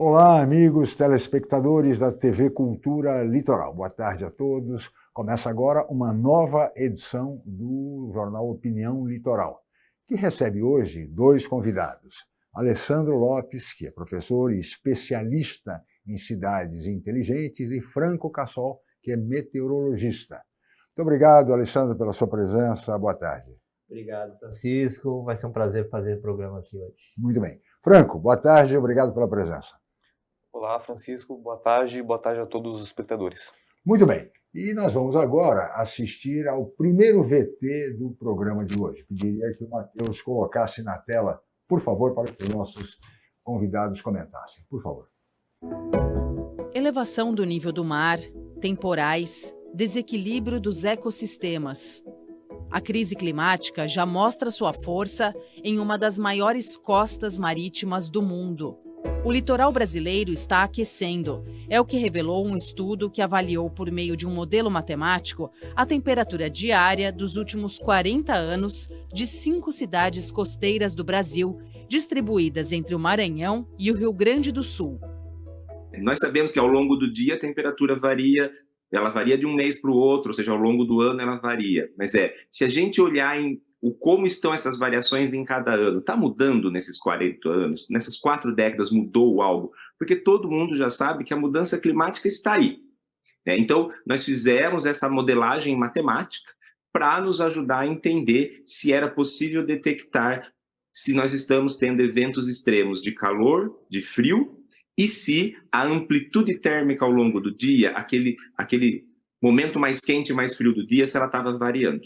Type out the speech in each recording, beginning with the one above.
Olá, amigos telespectadores da TV Cultura Litoral. Boa tarde a todos. Começa agora uma nova edição do Jornal Opinião Litoral, que recebe hoje dois convidados. Alessandro Lopes, que é professor e especialista em cidades inteligentes, e Franco Cassol, que é meteorologista. Muito obrigado, Alessandro, pela sua presença. Boa tarde. Obrigado, Francisco. Vai ser um prazer fazer o programa aqui hoje. Muito bem. Franco, boa tarde e obrigado pela presença. Olá, Francisco. Boa tarde a todos os espectadores. Muito bem. E nós vamos agora assistir ao primeiro VT do programa de hoje. Pediria que o Matheus colocasse na tela, por favor, para que os nossos convidados comentassem. Por favor. Elevação do nível do mar, temporais, desequilíbrio dos ecossistemas. A crise climática já mostra sua força em uma das maiores costas marítimas do mundo. O litoral brasileiro está aquecendo. É o que revelou um estudo que avaliou por meio de um modelo matemático a temperatura diária dos últimos 40 anos de 5 cidades costeiras do Brasil, distribuídas entre o Maranhão e o Rio Grande do Sul. Nós sabemos que ao longo do dia a temperatura varia, ela varia de um mês para o outro, ou seja, ao longo do ano ela varia. Mas se a gente olhar como estão essas variações em cada ano, está mudando nesses 40 anos, nessas 4 décadas mudou algo? Porque todo mundo já sabe que a mudança climática está aí. Então, nós fizemos essa modelagem matemática para nos ajudar a entender se era possível detectar se nós estamos tendo eventos extremos de calor, de frio, e se a amplitude térmica ao longo do dia, aquele momento mais quente e mais frio do dia, se ela estava variando.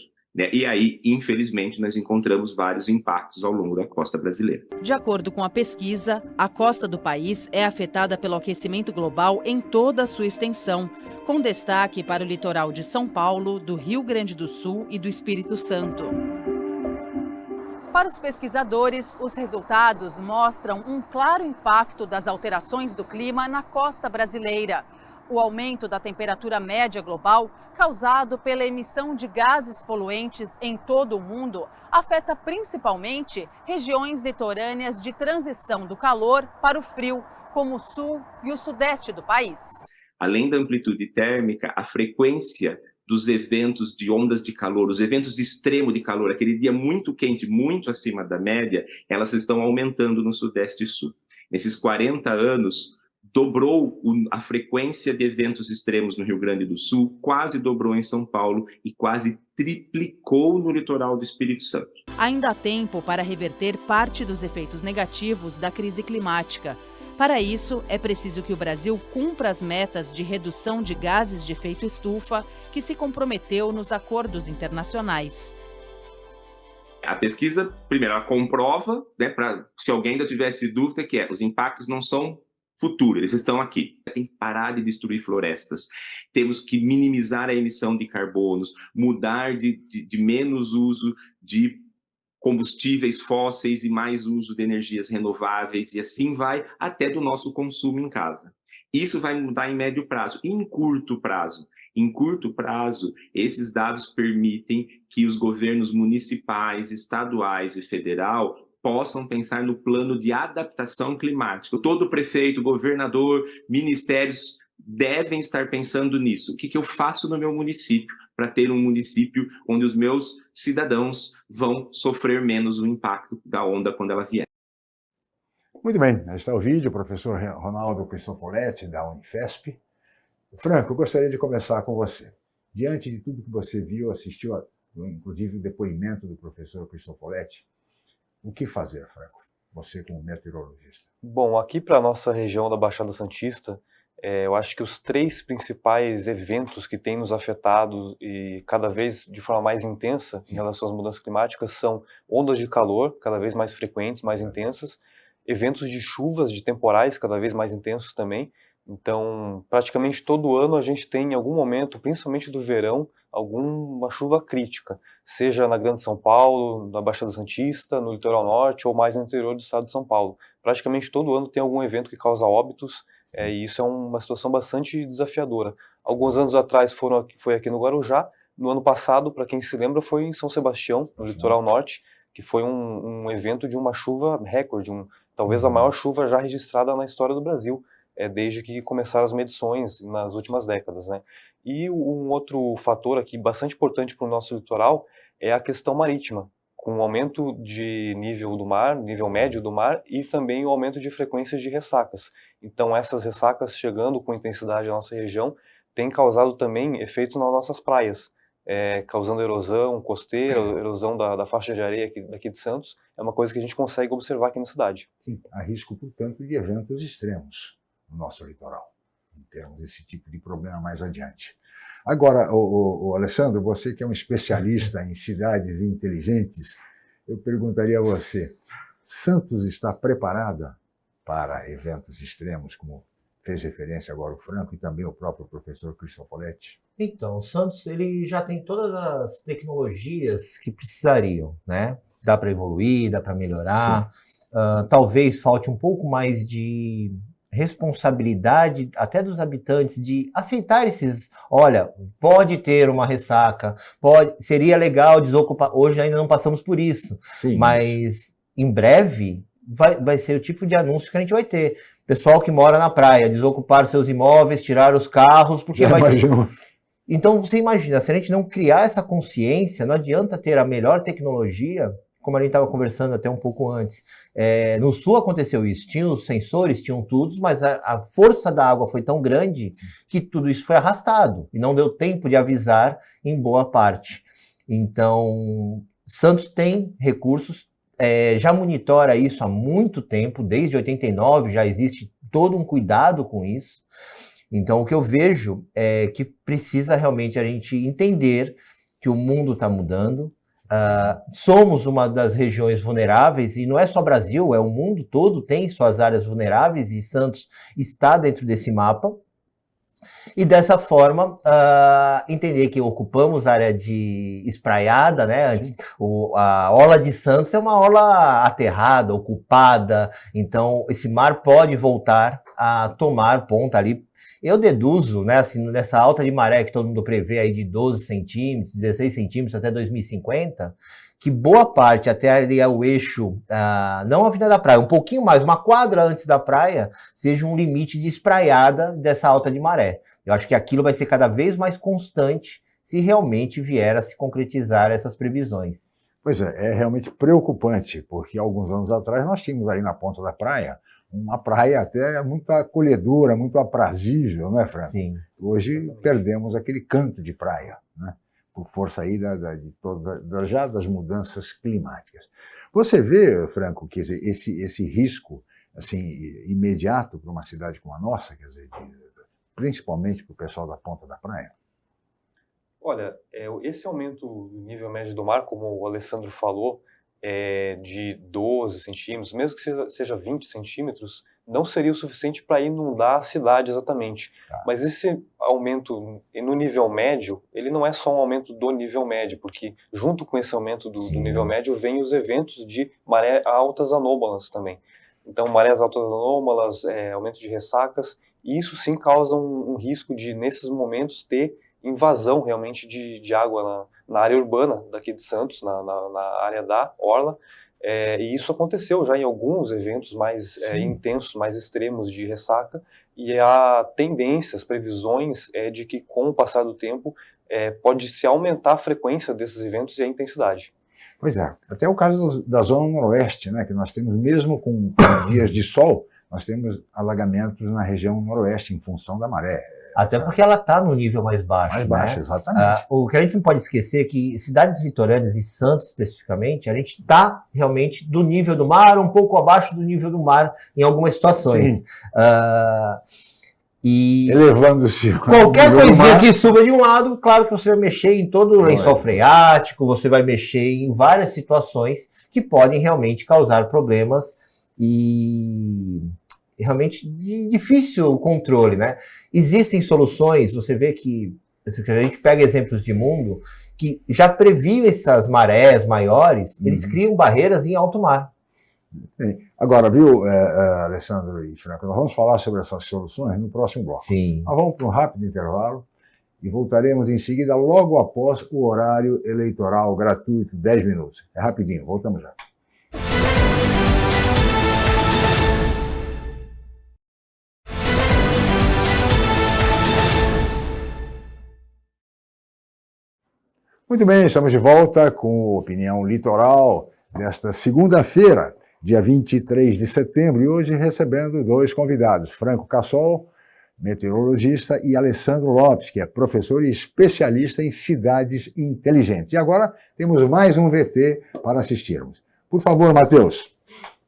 E aí, infelizmente, nós encontramos vários impactos ao longo da costa brasileira. De acordo com a pesquisa, a costa do país é afetada pelo aquecimento global em toda a sua extensão, com destaque para o litoral de São Paulo, do Rio Grande do Sul e do Espírito Santo. Para os pesquisadores, os resultados mostram um claro impacto das alterações do clima na costa brasileira. O aumento da temperatura média global, causado pela emissão de gases poluentes em todo o mundo, afeta principalmente regiões litorâneas de transição do calor para o frio, como o sul e o sudeste do país. Além da amplitude térmica, a frequência dos eventos de ondas de calor, os eventos de extremo de calor, aquele dia muito quente, muito acima da média, elas estão aumentando no sudeste e sul. Nesses 40 anos, dobrou a frequência de eventos extremos no Rio Grande do Sul, quase dobrou em São Paulo e quase triplicou no litoral do Espírito Santo. Ainda há tempo para reverter parte dos efeitos negativos da crise climática. Para isso, é preciso que o Brasil cumpra as metas de redução de gases de efeito estufa que se comprometeu nos acordos internacionais. A pesquisa, primeiro, ela comprova, se alguém ainda tivesse dúvida, que os impactos não são futuro, eles estão aqui. Tem que parar de destruir florestas, temos que minimizar a emissão de carbonos, mudar de menos uso de combustíveis fósseis e mais uso de energias renováveis, e assim vai até do nosso consumo em casa. Isso vai mudar em médio prazo. E em curto prazo? Em curto prazo, esses dados permitem que os governos municipais, estaduais e federal possam pensar no plano de adaptação climática. Todo prefeito, governador, ministérios devem estar pensando nisso. O que eu faço no meu município para ter um município onde os meus cidadãos vão sofrer menos o impacto da onda quando ela vier? Muito bem, aí está o vídeo, o professor Ronaldo Cristofoletti, da Unifesp. Franco, eu gostaria de começar com você. Diante de tudo que você viu, assistiu, inclusive o depoimento do professor Cristofoletti, o que fazer, Franco? Você como meteorologista. Bom, aqui para a nossa região da Baixada Santista, eu acho que os 3 principais eventos que têm nos afetado e cada vez de forma mais intensa em relação às mudanças climáticas são ondas de calor, cada vez mais frequentes, mais intensas, eventos de chuvas, de temporais, cada vez mais intensos também. Então, praticamente todo ano a gente tem em algum momento, principalmente do verão, alguma chuva crítica, seja na Grande São Paulo, na Baixada Santista, no litoral norte ou mais no interior do estado de São Paulo. Praticamente todo ano tem algum evento que causa óbitos, e isso é uma situação bastante desafiadora. Alguns anos atrás foi aqui no Guarujá, no ano passado, para quem se lembra, foi em São Sebastião, no litoral norte, que foi um evento de uma chuva recorde, talvez a maior chuva já registrada na história do Brasil, desde que começaram as medições nas últimas décadas, né? E um outro fator aqui bastante importante para o nosso litoral é a questão marítima, com o aumento de nível do mar, nível médio do mar, e também o aumento de frequência de ressacas. Então essas ressacas chegando com intensidade na nossa região têm causado também efeitos nas nossas praias, causando erosão costeira, erosão da faixa de areia daqui de Santos. É uma coisa que a gente consegue observar aqui na cidade. Sim, há risco, portanto, de eventos extremos no nosso litoral, em termos desse tipo de problema mais adiante. Agora, o Alessandro, você que é um especialista em cidades inteligentes, eu perguntaria a você, Santos está preparada para eventos extremos, como fez referência agora o Franco e também o próprio professor Cristofoletti? Então, o Santos ele já tem todas as tecnologias que precisariam, né? Dá para evoluir, dá para melhorar. Talvez falte um pouco mais de responsabilidade até dos habitantes de aceitar esses, olha, pode ter uma ressaca, seria legal desocupar, hoje ainda não passamos por isso, Sim, mas em breve vai ser o tipo de anúncio que a gente vai ter. Pessoal que mora na praia, desocupar seus imóveis, tirar os carros, porque já vai ter... imaginou? Então você imagina, se a gente não criar essa consciência, não adianta ter a melhor tecnologia, como a gente estava conversando até um pouco antes. No sul aconteceu isso, tinha os sensores, tinham tudo, mas a força da água foi tão grande que tudo isso foi arrastado e não deu tempo de avisar em boa parte. Então, Santos tem recursos, já monitora isso há muito tempo, desde 89 já existe todo um cuidado com isso. Então, o que eu vejo é que precisa realmente a gente entender que o mundo está mudando. Somos uma das regiões vulneráveis, e não é só Brasil, o mundo todo tem suas áreas vulneráveis, e Santos está dentro desse mapa. E dessa forma, entender que ocupamos área de espraiada, né? A orla de Santos é uma orla aterrada, ocupada, então esse mar pode voltar a tomar ponta ali. Eu deduzo, né, assim, nessa alta de maré que todo mundo prevê aí de 12 centímetros, 16 centímetros até 2050, que boa parte até ali o eixo, não a Avenida da Praia, um pouquinho mais, uma quadra antes da praia, seja um limite de espraiada dessa alta de maré. Eu acho que aquilo vai ser cada vez mais constante se realmente vier a se concretizar essas previsões. Pois é realmente preocupante, porque alguns anos atrás nós tínhamos ali na ponta da praia uma praia até muito acolhedora, muito aprazível, não é, Franco? Sim. Hoje perdemos aquele canto de praia, né? Por força aí das mudanças climáticas. Você vê, Franco, quer dizer, esse risco assim, imediato para uma cidade como a nossa, quer dizer, principalmente para o pessoal da ponta da praia? Olha, esse aumento do nível médio do mar, como o Alessandro falou, de 12 centímetros, mesmo que seja 20 centímetros, não seria o suficiente para inundar a cidade exatamente. Mas esse aumento no nível médio, ele não é só um aumento do nível médio, porque junto com esse aumento do nível médio vem os eventos de maré altas anômalas também. Então, marés altas anômalas, aumento de ressacas, e isso sim causa um risco de, nesses momentos, ter invasão realmente de água na área urbana daqui de Santos, na área da orla, e isso aconteceu já em alguns eventos mais intensos, mais extremos de ressaca, e a tendência, as previsões é de que com o passar do tempo pode se aumentar a frequência desses eventos e a intensidade. Pois é, até o caso da zona noroeste, né, que nós temos mesmo com dias de sol, nós temos alagamentos na região noroeste em função da maré. Até porque ela está no nível mais baixo. Mais baixo, né? exatamente. O que a gente não pode esquecer é que cidades litorâneas e Santos especificamente, a gente está realmente do nível do mar, um pouco abaixo do nível do mar em algumas situações. E elevando-se. Qualquer coisinha que suba de um lado, claro que você vai mexer em todo o lençol freático, você vai mexer em várias situações que podem realmente causar problemas e realmente de difícil controle, né? Existem soluções, você vê que a gente pega exemplos de mundo que já previam essas marés maiores, eles criam barreiras em alto mar. Agora, viu, Alessandro e Franco, nós vamos falar sobre essas soluções no próximo bloco. Sim. Nós vamos para um rápido intervalo e voltaremos em seguida, logo após o horário eleitoral gratuito, 10 minutos. É rapidinho, voltamos já. Muito bem, estamos de volta com Opinião Litoral desta segunda-feira, dia 23 de setembro, e hoje recebendo dois convidados, Franco Cassol, meteorologista, e Alessandro Lopes, que é professor e especialista em cidades inteligentes. E agora temos mais um VT para assistirmos. Por favor, Matheus. O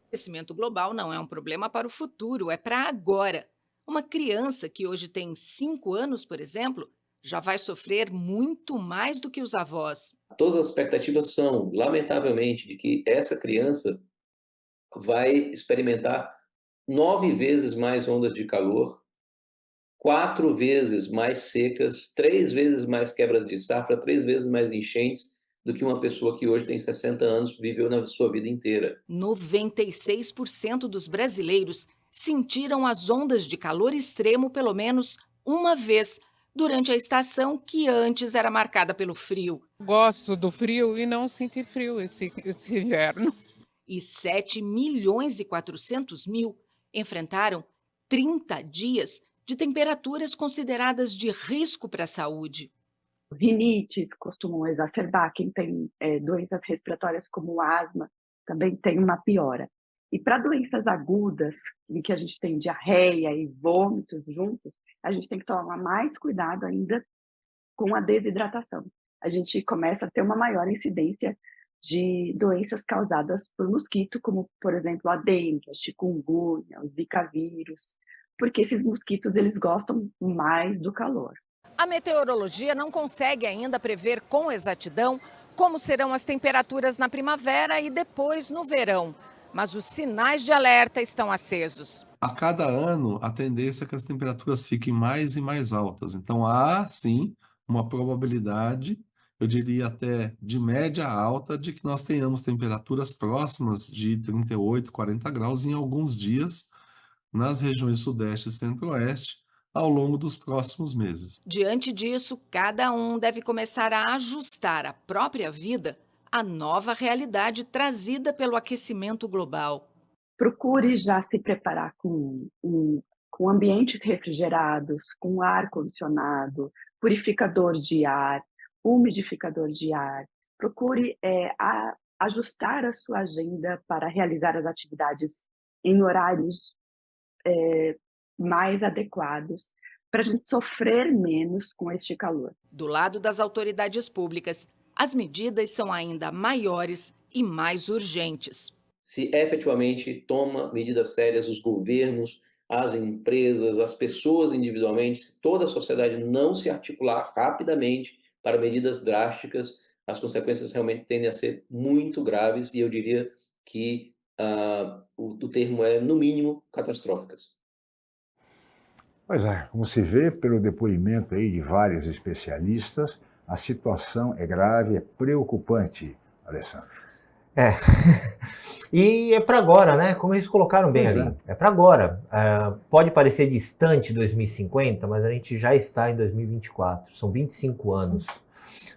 aquecimento global não é um problema para o futuro, é para agora. Uma criança que hoje tem 5 anos, por exemplo, já vai sofrer muito mais do que os avós. Todas as expectativas são, lamentavelmente, de que essa criança vai experimentar 9 vezes mais ondas de calor, 4 vezes mais secas, 3 vezes mais quebras de safra, 3 vezes mais enchentes do que uma pessoa que hoje tem 60 anos, viveu na sua vida inteira. 96% dos brasileiros sentiram as ondas de calor extremo pelo menos uma vez durante a estação que antes era marcada pelo frio. Gosto do frio e não senti frio esse inverno. E 7.400.000 enfrentaram 30 dias de temperaturas consideradas de risco para a saúde. Rinites costumam exacerbar, quem tem doenças respiratórias como asma também tem uma piora. E para doenças agudas, em que a gente tem diarreia e vômitos juntos, a gente tem que tomar mais cuidado ainda com a desidratação. A gente começa a ter uma maior incidência de doenças causadas por mosquito, como, por exemplo, a dengue, a chikungunya, o zika vírus, porque esses mosquitos eles gostam mais do calor. A meteorologia não consegue ainda prever com exatidão como serão as temperaturas na primavera e depois no verão, mas os sinais de alerta estão acesos. A cada ano, a tendência é que as temperaturas fiquem mais e mais altas. Então, há, sim, uma probabilidade, eu diria até de média alta, de que nós tenhamos temperaturas próximas de 38, 40 graus em alguns dias nas regiões Sudeste e Centro-Oeste ao longo dos próximos meses. Diante disso, cada um deve começar a ajustar a própria vida à nova realidade trazida pelo aquecimento global. Procure já se preparar com ambientes refrigerados, com ar-condicionado, purificador de ar, umidificador de ar. Procure ajustar a sua agenda para realizar as atividades em horários mais adequados, para a gente sofrer menos com este calor. Do lado das autoridades públicas, as medidas são ainda maiores e mais urgentes. Se efetivamente toma medidas sérias os governos, as empresas, as pessoas individualmente, se toda a sociedade não se articular rapidamente para medidas drásticas, as consequências realmente tendem a ser muito graves e eu diria que o termo é, no mínimo, catastróficas. Pois é, como se vê pelo depoimento aí de vários especialistas, a situação é grave, é preocupante, Alessandro. E é para agora, né? Como eles colocaram bem ali. É para agora. Pode parecer distante 2050, mas a gente já está em 2024. São 25 anos.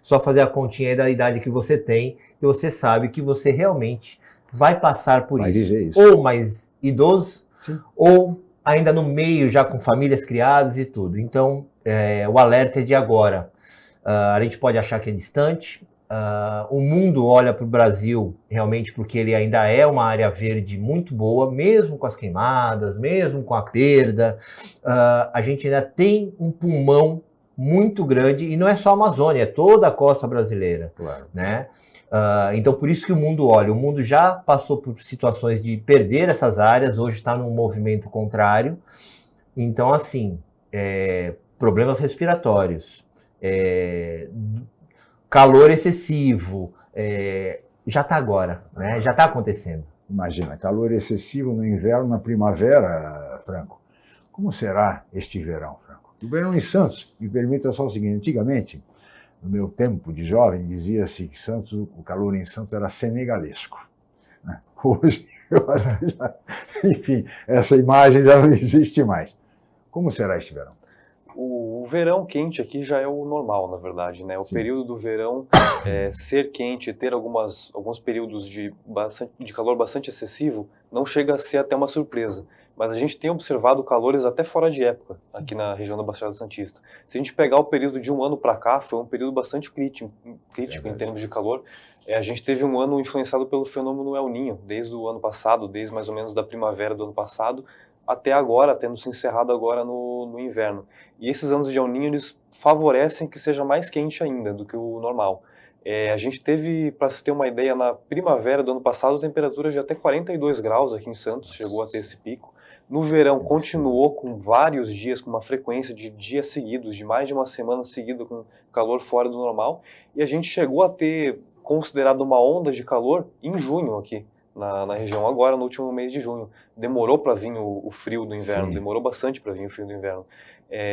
Só fazer a continha aí da idade que você tem e você sabe que você realmente vai passar por isso. Ou mais idoso, sim, ou ainda no meio, já com famílias criadas e tudo. Então, o alerta é de agora. A gente pode achar que é distante. O mundo olha para o Brasil realmente porque ele ainda é uma área verde muito boa, mesmo com as queimadas, mesmo com a perda. A gente ainda tem um pulmão muito grande, e não é só a Amazônia, é toda a costa brasileira. Claro. Né? Então, por isso que o mundo olha. O mundo já passou por situações de perder essas áreas, hoje está num movimento contrário. Então, assim, problemas respiratórios, calor excessivo, já está agora, né? Já está acontecendo. Imagina, calor excessivo no inverno, na primavera, Franco. Como será este verão, Franco? O verão em Santos, me permita só o seguinte, antigamente, no meu tempo de jovem, dizia-se que Santos, o calor em Santos era senegalesco. Hoje, eu acho que já, enfim, essa imagem já não existe mais. Como será este verão? O verão quente aqui já é o normal, na verdade, né? O Sim. período do verão ser quente, ter alguns períodos de calor bastante excessivo, não chega a ser até uma surpresa. mas a gente tem observado calores até fora de época aqui na região da Baixada Santista. Se a gente pegar o período de um ano para cá, foi um período bastante crítico em termos de calor. A gente teve um ano influenciado pelo fenômeno El Niño, desde o ano passado, desde mais ou menos da primavera do ano passado, até agora, tendo se encerrado agora no inverno. E esses anos de El Niño, eles favorecem que seja mais quente ainda do que o normal. A gente teve, para se ter uma ideia, na primavera do ano passado, temperaturas de até 42 graus aqui em Santos, chegou a ter esse pico. No verão, continuou com vários dias, com uma frequência de dias seguidos, de mais de uma semana seguida, com calor fora do normal. E a gente chegou a ter considerado uma onda de calor em junho aqui na região, agora no último mês de junho. Demorou para vir o frio do inverno, demorou bastante para vir o frio do inverno.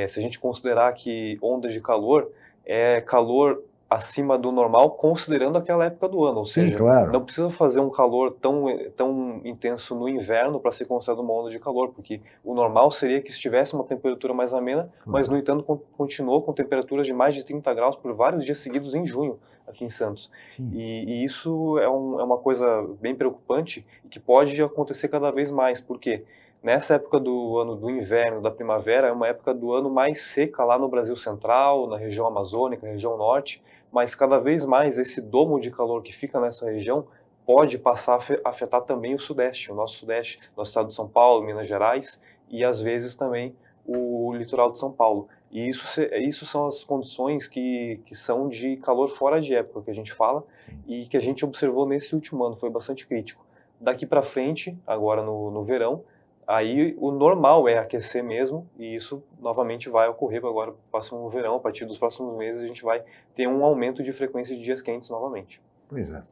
Se a gente considerar que onda de calor é calor acima do normal, considerando aquela época do ano, ou seja, claro. Não precisa fazer um calor tão intenso no inverno para ser considerado uma onda de calor, porque o normal seria que estivesse uma temperatura mais amena, mas no entanto continuou com temperaturas de mais de 30 graus por vários dias seguidos em junho aqui em Santos. E isso é uma coisa bem preocupante e que pode acontecer cada vez mais, porque nessa época do ano do inverno, da primavera, é uma época do ano mais seca lá no Brasil Central, na região amazônica, região norte, mas cada vez mais esse domo de calor que fica nessa região pode passar a afetar também o Sudeste, o nosso Sudeste, nosso estado de São Paulo, Minas Gerais e às vezes também o litoral de São Paulo. E isso são as condições que são de calor fora de época que a gente fala e que a gente observou nesse último ano, foi bastante crítico. Daqui para frente, agora no verão, aí o normal é aquecer mesmo, e isso novamente vai ocorrer agora no próximo verão, a partir dos próximos meses a gente vai ter um aumento de frequência de dias quentes novamente. Pois é.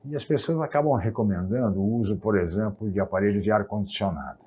E as pessoas acabam recomendando o uso, por exemplo, de aparelhos de ar-condicionado,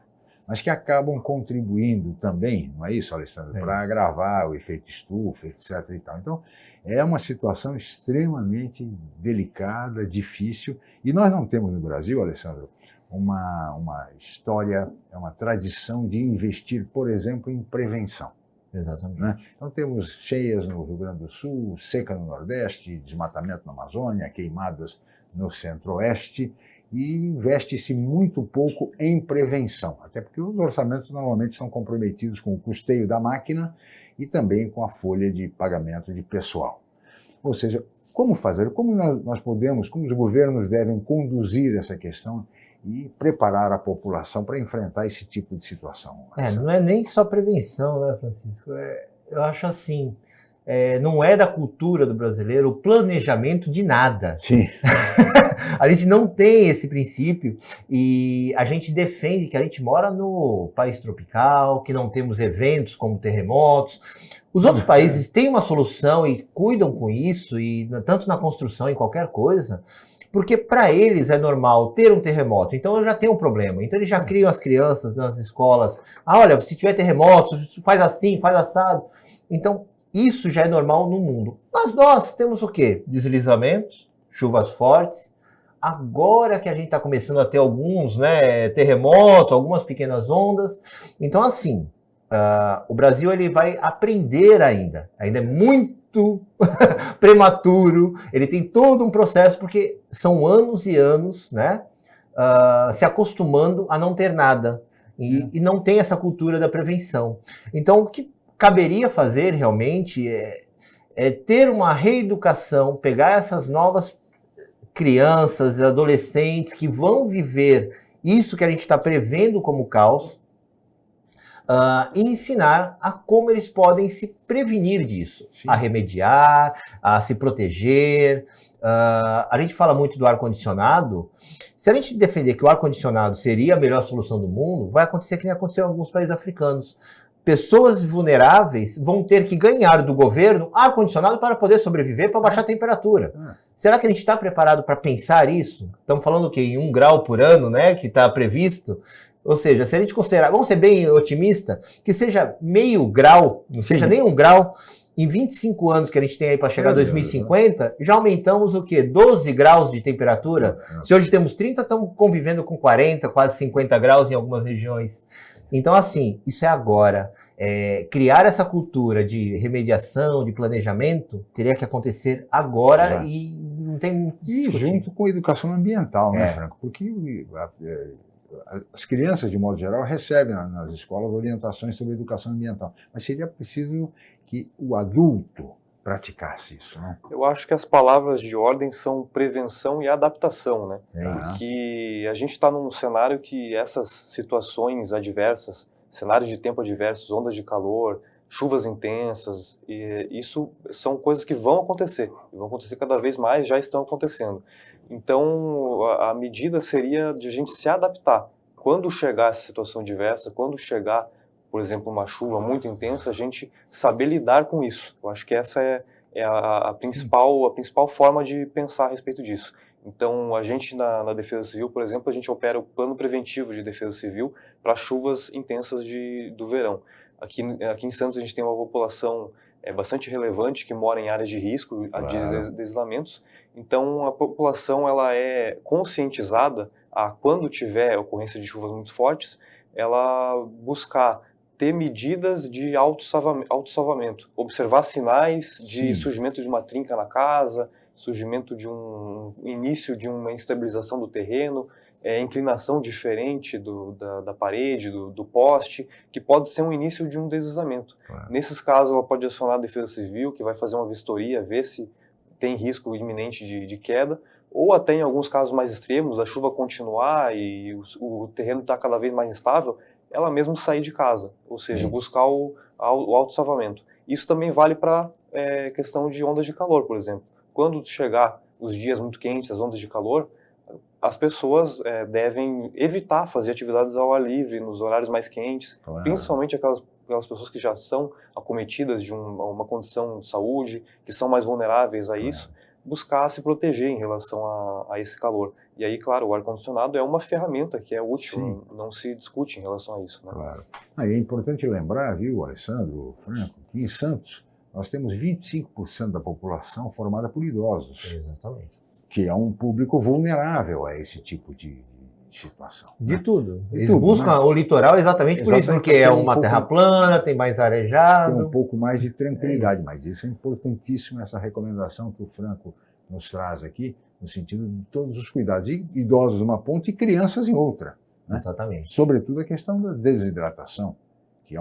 mas que acabam contribuindo também, não é isso, Alessandro, para agravar o efeito estufa, etc. e tal. Então, é uma situação extremamente delicada, difícil, e nós não temos no Brasil, Alessandro, uma história, uma tradição de investir, por exemplo, em prevenção. Exatamente. Né? Então temos cheias no Rio Grande do Sul, seca no Nordeste, desmatamento na Amazônia, queimadas no Centro-Oeste, e investe-se muito pouco em prevenção, até porque os orçamentos normalmente são comprometidos com o custeio da máquina e também com a folha de pagamento de pessoal. Ou seja, como fazer, como nós podemos, como os governos devem conduzir essa questão e preparar a população para enfrentar esse tipo de situação? Não é nem só prevenção, né, Francisco? Eu acho assim, não é da cultura do brasileiro o planejamento de nada. Sim. A gente não tem esse princípio e a gente defende que a gente mora no país tropical, que não temos eventos como terremotos. Os outros países têm uma solução e cuidam com isso, e tanto na construção, em qualquer coisa, porque para eles é normal ter um terremoto, então eu já tenho um problema. Então eles já criam as crianças nas escolas, olha, se tiver terremoto, faz assim, faz assado. Então isso já é normal no mundo. Mas nós temos o quê? Deslizamentos, chuvas fortes. Agora que a gente está começando a ter alguns terremotos, algumas pequenas ondas. Então assim, o Brasil ele vai aprender ainda é muito prematuro, ele tem todo um processo, porque são anos e anos, se acostumando a não ter nada, e não tem essa cultura da prevenção. Então, o que caberia fazer realmente é ter uma reeducação, pegar essas novas crianças, adolescentes que vão viver isso que a gente está prevendo como caos, e ensinar a como eles podem se prevenir disso, a remediar, a se proteger. A gente fala muito do ar-condicionado. Se a gente defender que o ar-condicionado seria a melhor solução do mundo, vai acontecer que nem aconteceu em alguns países africanos. Pessoas vulneráveis vão ter que ganhar do governo ar-condicionado para poder sobreviver, para baixar a temperatura. Será que a gente está preparado para pensar isso? Estamos falando o quê? Em 1 grau por ano, que está previsto? Ou seja, se a gente considerar, vamos ser bem otimista, que seja meio grau, não seja nem 1 grau, em 25 anos que a gente tem aí para chegar a 2050, já aumentamos o quê? 12 graus de temperatura? Se hoje temos 30, estamos convivendo com 40, quase 50 graus em algumas regiões. Então, assim, isso é agora. Criar essa cultura de remediação, de planejamento, teria que acontecer agora e não tem muito E junto com a educação ambiental, Franco? Porque as crianças, de modo geral, recebem nas escolas orientações sobre educação ambiental, mas seria preciso que o adulto praticasse isso, né? Eu acho que as palavras de ordem são prevenção e adaptação, né? É. Que a gente está num cenário que essas situações adversas, cenários de tempo adversos, ondas de calor, chuvas intensas, e isso são coisas que vão acontecer cada vez mais, já estão acontecendo. Então, a medida seria de a gente se adaptar. Quando chegar essa situação diversa, quando chegar, por exemplo, uma chuva muito intensa, a gente saber lidar com isso. Eu acho que essa é a principal forma de pensar a respeito disso. Então, a gente na Defesa Civil, por exemplo, a gente opera o plano preventivo de Defesa Civil para chuvas intensas do verão. Aqui em Santos a gente tem uma população bastante relevante que mora em áreas de risco, de deslizamentos. Então, a população ela é conscientizada a, quando tiver ocorrência de chuvas muito fortes, ela buscar ter medidas de autossalvamento, observar sinais de surgimento de uma trinca na casa, surgimento de um início de uma instabilização do terreno, inclinação diferente da parede, do poste, que pode ser um início de um deslizamento. Nesses casos, ela pode acionar a Defesa Civil, que vai fazer uma vistoria, ver se tem risco iminente de queda, ou até em alguns casos mais extremos, a chuva continuar e o terreno está cada vez mais instável, ela mesmo sair de casa, ou seja, buscar o autossalvamento. Isso também vale para questão de ondas de calor, por exemplo. Quando chegar os dias muito quentes, as ondas de calor, as pessoas devem evitar fazer atividades ao ar livre nos horários mais quentes, principalmente aquelas pessoas que já são acometidas de uma condição de saúde, que são mais vulneráveis a isso, buscar se proteger em relação a esse calor. E aí, claro, o ar-condicionado é uma ferramenta que é útil, não se discute em relação a isso. Né? Claro. É importante lembrar, viu, Alessandro, Franco, que em Santos nós temos 25% da população formada por idosos. Exatamente. Que é um público vulnerável a esse tipo de situação. De tudo. Eles buscam o litoral exatamente por isso, porque é uma terra plana, tem mais arejado. Tem um pouco mais de tranquilidade, mas isso é importantíssimo, essa recomendação que o Franco nos traz aqui, no sentido de todos os cuidados, e idosos numa ponta e crianças em outra. Né? Exatamente. Sobretudo a questão da desidratação, que é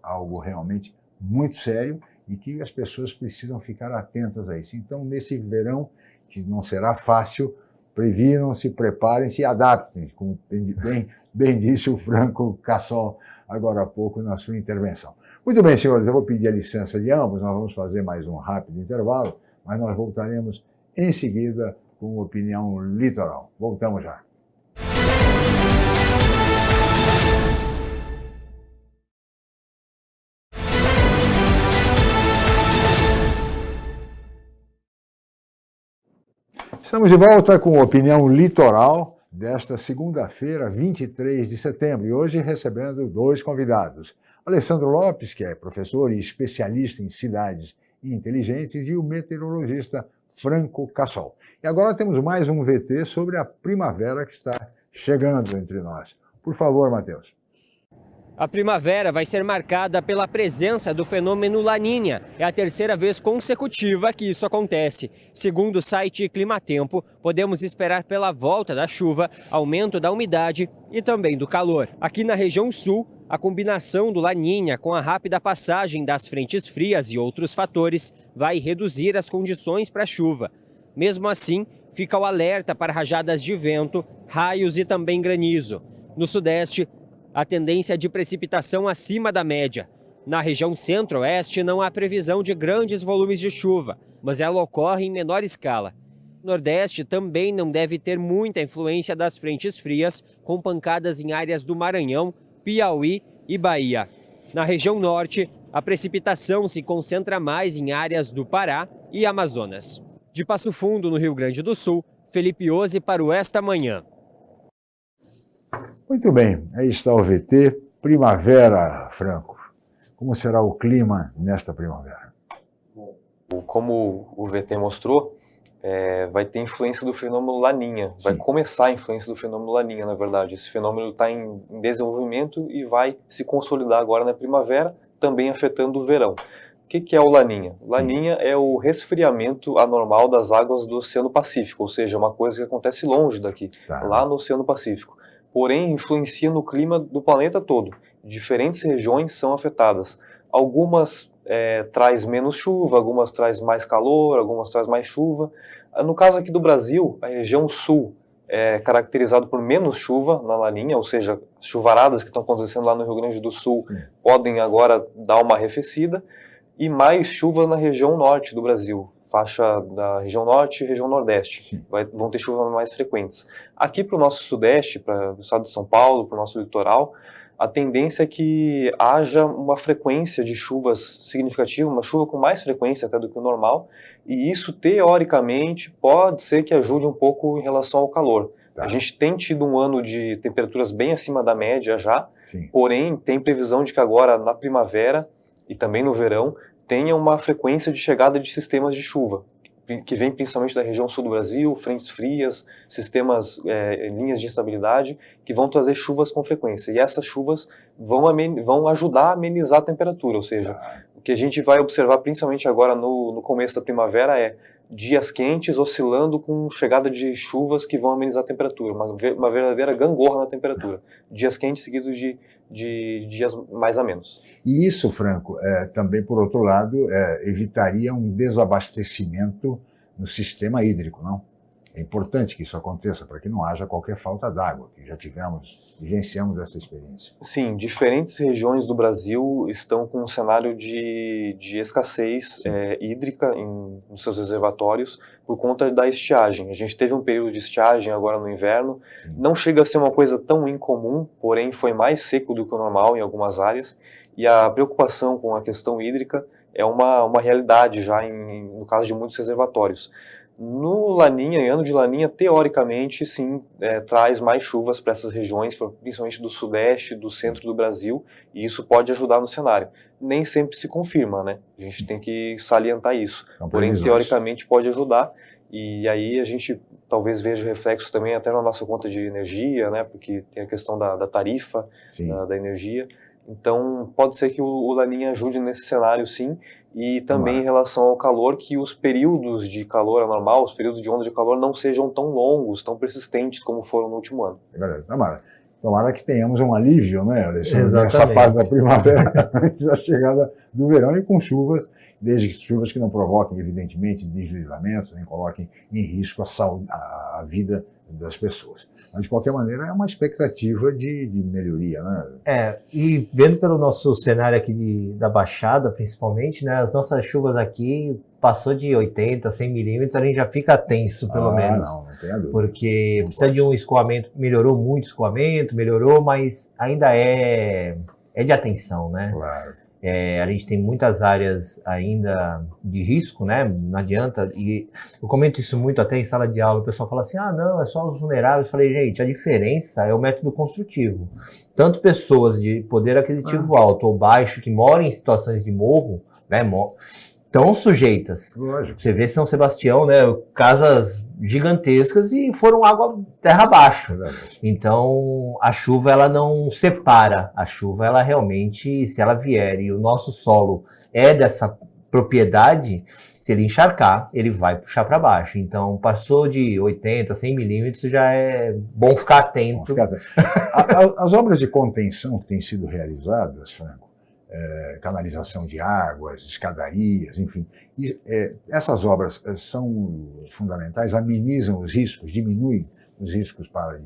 algo realmente muito sério e que as pessoas precisam ficar atentas a isso. Então, nesse verão, que não será fácil, previnam-se, preparem-se e adaptem, como bem disse o Franco Cassol agora há pouco na sua intervenção. Muito bem, senhores, eu vou pedir a licença de ambos, nós vamos fazer mais um rápido intervalo, mas nós voltaremos em seguida com Opinião Litoral. Voltamos já. Estamos de volta com Opinião Litoral desta segunda-feira, 23 de setembro, e hoje recebendo dois convidados. Alessandro Lopes, que é professor e especialista em cidades inteligentes, e o meteorologista Franco Cassol. E agora temos mais um VT sobre a primavera que está chegando entre nós. Por favor, Matheus. A primavera vai ser marcada pela presença do fenômeno Laninha. É a terceira vez consecutiva que isso acontece. Segundo o site Climatempo, podemos esperar pela volta da chuva, aumento da umidade e também do calor. Aqui na região sul, a combinação do Laninha com a rápida passagem das frentes frias e outros fatores vai reduzir as condições para a chuva. Mesmo assim, fica o alerta para rajadas de vento, raios e também granizo. No sudeste, a tendência de precipitação acima da média. Na região centro-oeste não há previsão de grandes volumes de chuva, mas ela ocorre em menor escala. O nordeste também não deve ter muita influência das frentes frias, com pancadas em áreas do Maranhão, Piauí e Bahia. Na região norte, a precipitação se concentra mais em áreas do Pará e Amazonas. De Passo Fundo, no Rio Grande do Sul, Felipe Ozzi para o Esta Manhã. Muito bem, aí está o VT Primavera, Franco. Como será o clima nesta primavera? Como o VT mostrou, vai ter influência do fenômeno Laninha. Vai começar a influência do fenômeno Laninha, na verdade. Esse fenômeno está em desenvolvimento e vai se consolidar agora na primavera, também afetando o verão. O que é o Laninha? Laninha é o resfriamento anormal das águas do Oceano Pacífico, ou seja, uma coisa que acontece longe daqui, lá no Oceano Pacífico. porém influencia no clima do planeta todo. Diferentes regiões são afetadas. Algumas traz menos chuva, algumas traz mais calor, algumas traz mais chuva. No caso aqui do Brasil, a região sul é caracterizada por menos chuva na Laninha, ou seja, as chuvaradas que estão acontecendo lá no Rio Grande do Sul podem agora dar uma arrefecida, e mais chuva na região norte do Brasil, faixa da região norte e região nordeste, vão ter chuvas mais frequentes. Aqui para o nosso sudeste, para o estado de São Paulo, para o nosso litoral, a tendência é que haja uma frequência de chuvas significativa, uma chuva com mais frequência até do que o normal, e isso, teoricamente, pode ser que ajude um pouco em relação ao calor. A gente tem tido um ano de temperaturas bem acima da média já, porém tem previsão de que agora, na primavera e também no verão, tenha uma frequência de chegada de sistemas de chuva, que vem principalmente da região sul do Brasil, frentes frias, sistemas, linhas de instabilidade, que vão trazer chuvas com frequência. E essas chuvas vão ajudar a amenizar a temperatura, ou seja, o que a gente vai observar principalmente agora no começo da primavera é dias quentes oscilando com chegada de chuvas que vão amenizar a temperatura, uma verdadeira gangorra na temperatura. Dias quentes seguidos de dias mais amenos. E isso, Franco, também, por outro lado, evitaria um desabastecimento no sistema hídrico, não? É importante que isso aconteça para que não haja qualquer falta d'água, que já vivenciamos essa experiência. Sim, diferentes regiões do Brasil estão com um cenário de escassez hídrica nos seus reservatórios por conta da estiagem. A gente teve um período de estiagem agora no inverno, não chega a ser uma coisa tão incomum, porém foi mais seco do que o normal em algumas áreas, e a preocupação com a questão hídrica é uma realidade já no caso de muitos reservatórios. No Laninha, em ano de Laninha, teoricamente, sim, traz mais chuvas para essas regiões, principalmente do sudeste, do centro do Brasil, e isso pode ajudar no cenário. Nem sempre se confirma, né? A gente tem que salientar isso. Porém, teoricamente, pode ajudar, e aí a gente talvez veja reflexos também até na nossa conta de energia, né? Porque tem a questão da tarifa da energia. Então, pode ser que o Laninha ajude nesse cenário, sim, e também em relação ao calor, que os períodos de calor anormal, os períodos de onda de calor não sejam tão longos, tão persistentes como foram no último ano. É verdade. Tomara que tenhamos um alívio, né, Alessandro, nessa fase da primavera, antes da chegada do verão, e com chuvas, desde que chuvas que não provoquem, evidentemente, deslizamentos, nem coloquem em risco a vida das pessoas. Mas, de qualquer maneira, é uma expectativa de melhoria, né? E vendo pelo nosso cenário aqui da Baixada, principalmente, né, as nossas chuvas aqui passou de 80, 100 milímetros, a gente já fica tenso, pelo menos. Não tenha dúvida. Porque precisa de um escoamento, melhorou muito o escoamento, mas ainda é de atenção, né? Claro. A gente tem muitas áreas ainda de risco, né? Não adianta. E eu comento isso muito até em sala de aula. O pessoal fala assim: não, é só os vulneráveis. Eu falei, gente, a diferença é o método construtivo. Tanto pessoas de poder aquisitivo alto ou baixo que moram em situações de morro, né? Estão sujeitas. Lógico. Você vê São Sebastião, né? Casas gigantescas e foram água terra abaixo. Então, a chuva, ela não separa. A chuva, ela realmente, se ela vier e o nosso solo é dessa propriedade, se ele encharcar, ele vai puxar para baixo. Então, passou de 80, 100 milímetros, já é bom ficar atento. As obras de contenção que têm sido realizadas, Franco, canalização de águas, escadarias, enfim. Essas obras são fundamentais, amenizam os riscos, diminuem os riscos para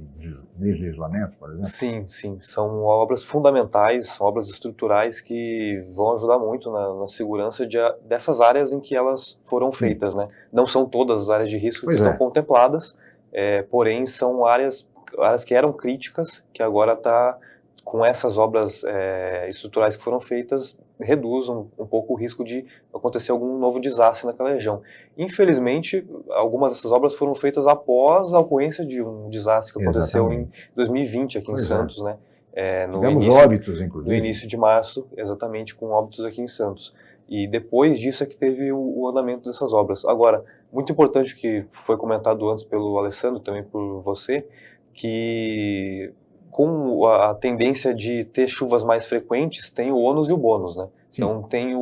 deslizamentos, por exemplo? Sim. São obras fundamentais, são obras estruturais que vão ajudar muito na segurança dessas áreas em que elas foram feitas, né? Não são todas as áreas de risco que estão contempladas, porém são áreas que eram críticas, que agora está com essas obras estruturais que foram feitas, reduz um pouco o risco de acontecer algum novo desastre naquela região. Infelizmente, algumas dessas obras foram feitas após a ocorrência de um desastre que aconteceu em 2020 aqui em Santos, né? Tivemos óbitos, inclusive. No início de março, exatamente, com óbitos aqui em Santos. E depois disso é que teve o andamento dessas obras. Agora, muito importante, que foi comentado antes pelo Alessandro, também por você, que com a tendência de ter chuvas mais frequentes, tem o ônus e o bônus, né? Então tem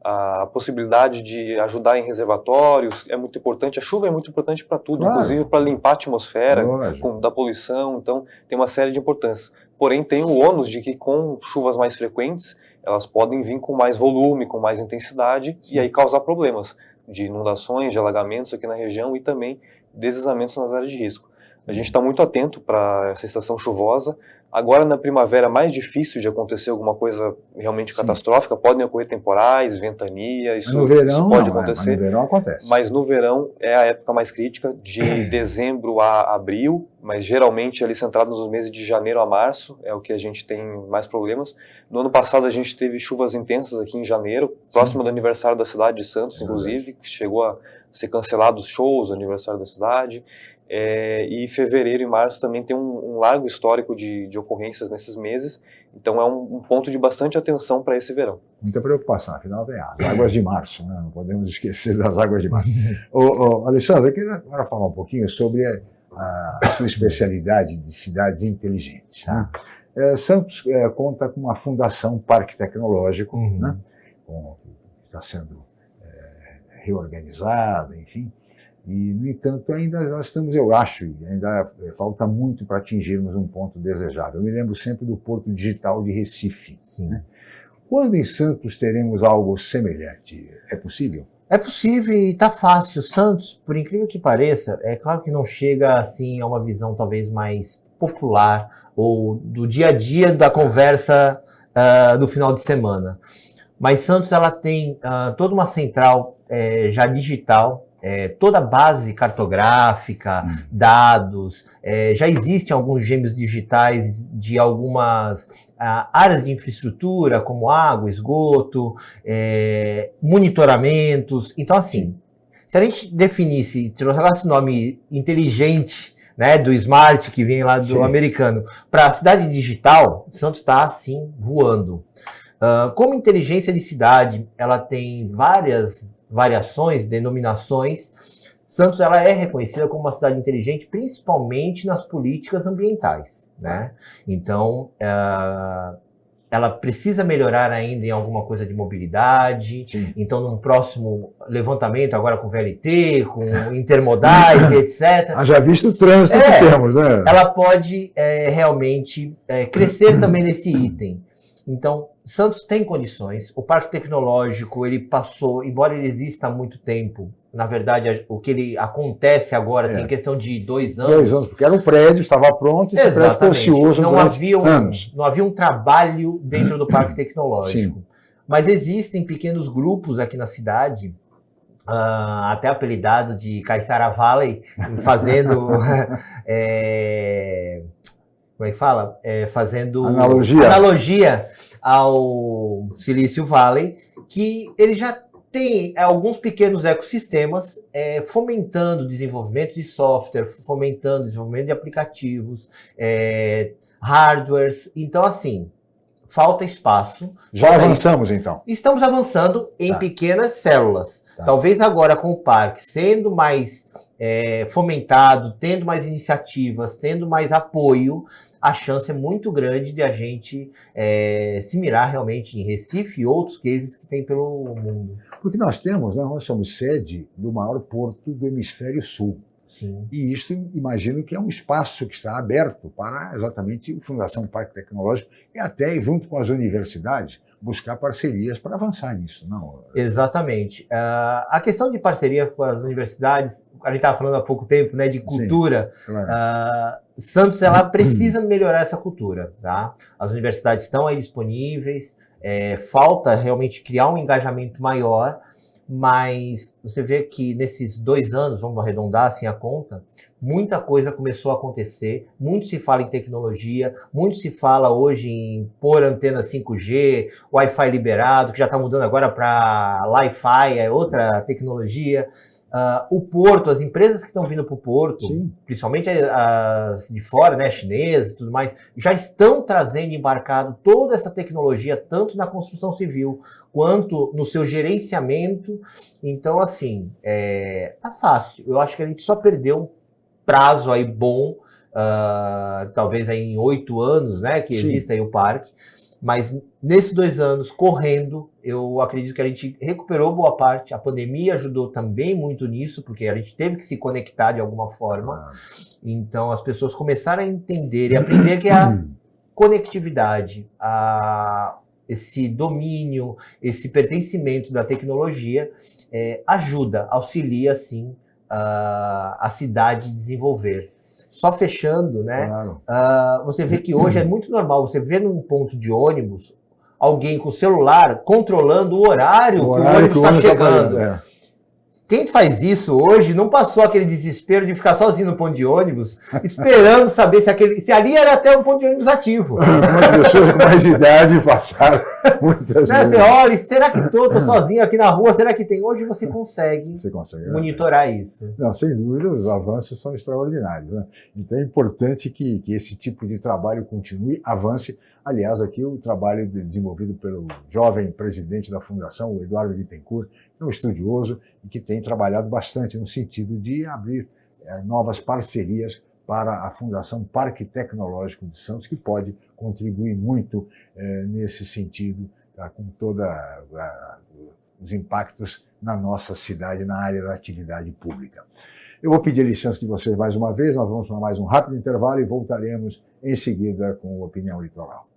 a possibilidade de ajudar em reservatórios é muito importante. A chuva é muito importante para tudo, Claro. inclusive para limpar a atmosfera Lógico. da poluição, então tem uma série de importâncias. Porém, tem o ônus de que com chuvas mais frequentes, elas podem vir com mais volume, com mais intensidade, e aí causar problemas de inundações, de alagamentos aqui na região e também deslizamentos nas áreas de risco. A gente está muito atento para essa estação chuvosa. Agora, na primavera, é mais difícil de acontecer alguma coisa realmente catastrófica. Podem ocorrer temporais, ventania, isso, No verão, isso pode não, acontecer. mas no verão acontece. Mas no verão é a época mais crítica, de dezembro a abril, mas geralmente ali centrado nos meses de janeiro a março, é o que a gente tem mais problemas. No ano passado a gente teve chuvas intensas aqui em janeiro, próximo do aniversário da cidade de Santos, inclusive, que chegou a ser cancelado os shows, o aniversário da cidade. E fevereiro e março também tem um largo histórico de ocorrências nesses meses, então é um ponto de bastante atenção para esse verão. Muita preocupação, afinal tem as águas de março, né? Não podemos esquecer das águas de março. Alessandro, eu queria agora falar um pouquinho sobre a sua especialidade de cidades inteligentes. Né? Santos conta com uma fundação Parque Tecnológico, né? Que está sendo reorganizada, enfim. E, no entanto, ainda nós estamos, eu acho, ainda falta muito para atingirmos um ponto desejável. Eu me lembro sempre do Porto Digital de Recife. Né? Quando em Santos teremos algo semelhante? É possível? É possível e está fácil. Santos, por incrível que pareça, é claro que não chega assim a uma visão talvez mais popular ou do dia a dia da conversa do final de semana. Mas Santos ela tem toda uma central já digital, toda a base cartográfica, dados, já existem alguns gêmeos digitais de algumas áreas de infraestrutura, como água, esgoto, monitoramentos. Então, assim, se a gente definisse, trocasse o nome inteligente, né, do smart, que vem lá do americano, para a cidade digital, Santos está, assim, voando. Como inteligência de cidade, ela tem várias variações, denominações. Santos ela é reconhecida como uma cidade inteligente, principalmente nas políticas ambientais, né? Então, ela precisa melhorar ainda em alguma coisa de mobilidade. Então, num próximo levantamento, agora com VLT, com intermodais e etc. Haja visto o trânsito que temos, né? Ela pode realmente crescer também nesse item. Então, Santos tem condições. O Parque Tecnológico, ele passou, embora ele exista há muito tempo, na verdade, o que ele acontece agora tem questão de 2 anos. 2 anos, porque era um prédio, estava pronto, e esse prédio ficou ocioso durante anos. Não havia um trabalho dentro do Parque Tecnológico. Mas existem pequenos grupos aqui na cidade, até apelidado de Caiçara Valley, fazendo... como é que fala? Fazendo analogia ao Silício Valley, que ele já tem alguns pequenos ecossistemas fomentando o desenvolvimento de software, fomentando o desenvolvimento de aplicativos, hardwares. Então, assim, falta espaço. Já avançamos, então? Estamos avançando em pequenas células. Talvez agora com o parque sendo mais fomentado, tendo mais iniciativas, tendo mais apoio, a chance é muito grande de a gente se mirar realmente em Recife e outros cases que tem pelo mundo. Porque nós temos, nós somos sede do maior porto do hemisfério sul. Sim. E isso, imagino que é um espaço que está aberto para exatamente a Fundação Parque Tecnológico e até, junto com as universidades, buscar parcerias para avançar nisso, não? Exatamente. A questão de parceria com as universidades, a gente estava falando há pouco tempo, né, de cultura. Sim, claro. Santos ela precisa melhorar essa cultura, tá? As universidades estão aí disponíveis, falta realmente criar um engajamento maior, mas você vê que nesses 2 anos, vamos arredondar assim a conta, muita coisa começou a acontecer, muito se fala em tecnologia, muito se fala hoje em pôr antena 5G, Wi-Fi liberado, que já está mudando agora para Li-Fi, é outra tecnologia. O porto, as empresas que estão vindo para o porto, principalmente as de fora, né, chinesas e tudo mais, já estão trazendo embarcado toda essa tecnologia, tanto na construção civil, quanto no seu gerenciamento. Então, assim, tá fácil. Eu acho que a gente só perdeu um prazo aí bom, talvez aí em 8 anos, né, que exista aí o parque, Mas nesses 2 anos, correndo, eu acredito que a gente recuperou boa parte. A pandemia ajudou também muito nisso, porque a gente teve que se conectar de alguma forma. Então, as pessoas começaram a entender e aprender que a conectividade, esse domínio, esse pertencimento da tecnologia ajuda, auxilia, sim, a cidade desenvolver. Só fechando, né? Claro. Você vê que hoje é muito normal você ver num ponto de ônibus alguém com o celular controlando o horário que o ônibus está chegando. Quem faz isso hoje não passou aquele desespero de ficar sozinho no ponto de ônibus, esperando saber se ali era até um ponto de ônibus ativo. As pessoas com mais idade passaram muitas vezes. Você olha, será que estou sozinho aqui na rua? Será que tem? Hoje você consegue monitorar isso. Não, sem dúvida, os avanços são extraordinários, né? Então é importante que esse tipo de trabalho continue, avance. Aliás, aqui o trabalho desenvolvido pelo jovem presidente da Fundação, o Eduardo Bittencourt, é um estudioso e que tem trabalhado bastante no sentido de abrir novas parcerias para a Fundação Parque Tecnológico de Santos, que pode contribuir muito nesse sentido, tá, com todos os impactos na nossa cidade, na área da atividade pública. Eu vou pedir licença de vocês mais uma vez, nós vamos para mais um rápido intervalo e voltaremos em seguida com Opinião Litoral.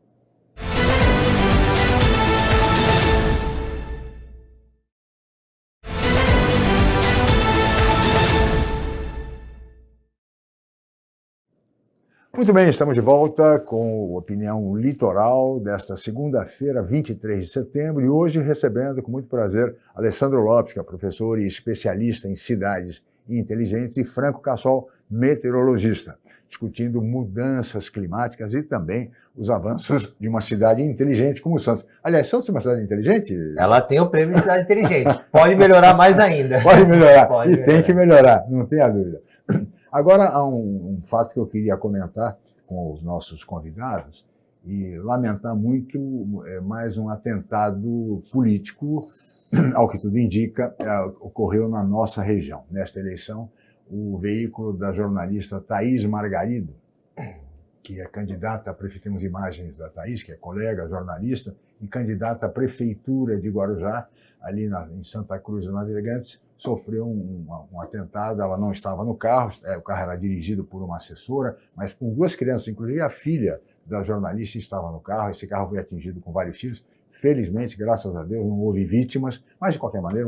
Muito bem, estamos de volta com Opinião Litoral desta segunda-feira, 23 de setembro, e hoje recebendo com muito prazer Alessandro Lopes, que é professor e especialista em cidades inteligentes, e Franco Cassol, meteorologista, discutindo mudanças climáticas e também os avanços de uma cidade inteligente como Santos. Aliás, Santos é uma cidade inteligente? Ela tem o prêmio de cidade inteligente. Pode melhorar mais ainda. Pode melhorar, tem que melhorar, não tenha dúvida. Agora, há um fato que eu queria comentar com os nossos convidados e lamentar muito mais um atentado político, ao que tudo indica, ocorreu na nossa região. Nesta eleição, o veículo da jornalista Thaís Margarido, que é candidata a prefeitura, temos imagens da Thaís, que é colega jornalista, e candidata à prefeitura de Guarujá, ali em Santa Cruz de Navegantes, sofreu um atentado. Ela não estava no carro, o carro era dirigido por uma assessora, mas com 2 crianças, inclusive a filha da jornalista estava no carro. Esse carro foi atingido com vários tiros. Felizmente, graças a Deus, não houve vítimas, mas de qualquer maneira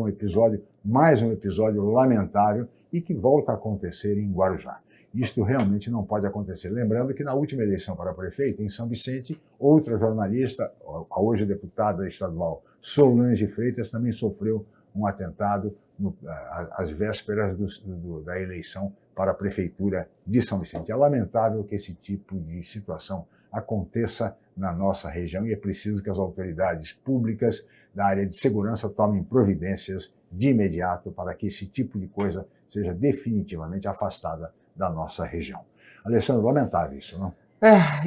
mais um episódio lamentável e que volta a acontecer em Guarujá. Isto realmente não pode acontecer. Lembrando que na última eleição para prefeito, em São Vicente, outra jornalista, a hoje deputada estadual Solange Freitas, também sofreu um atentado às vésperas da eleição para a prefeitura de São Vicente. É lamentável que esse tipo de situação aconteça na nossa região e é preciso que as autoridades públicas da área de segurança tomem providências de imediato para que esse tipo de coisa seja definitivamente afastada da nossa região. Alessandro, lamentável isso, não?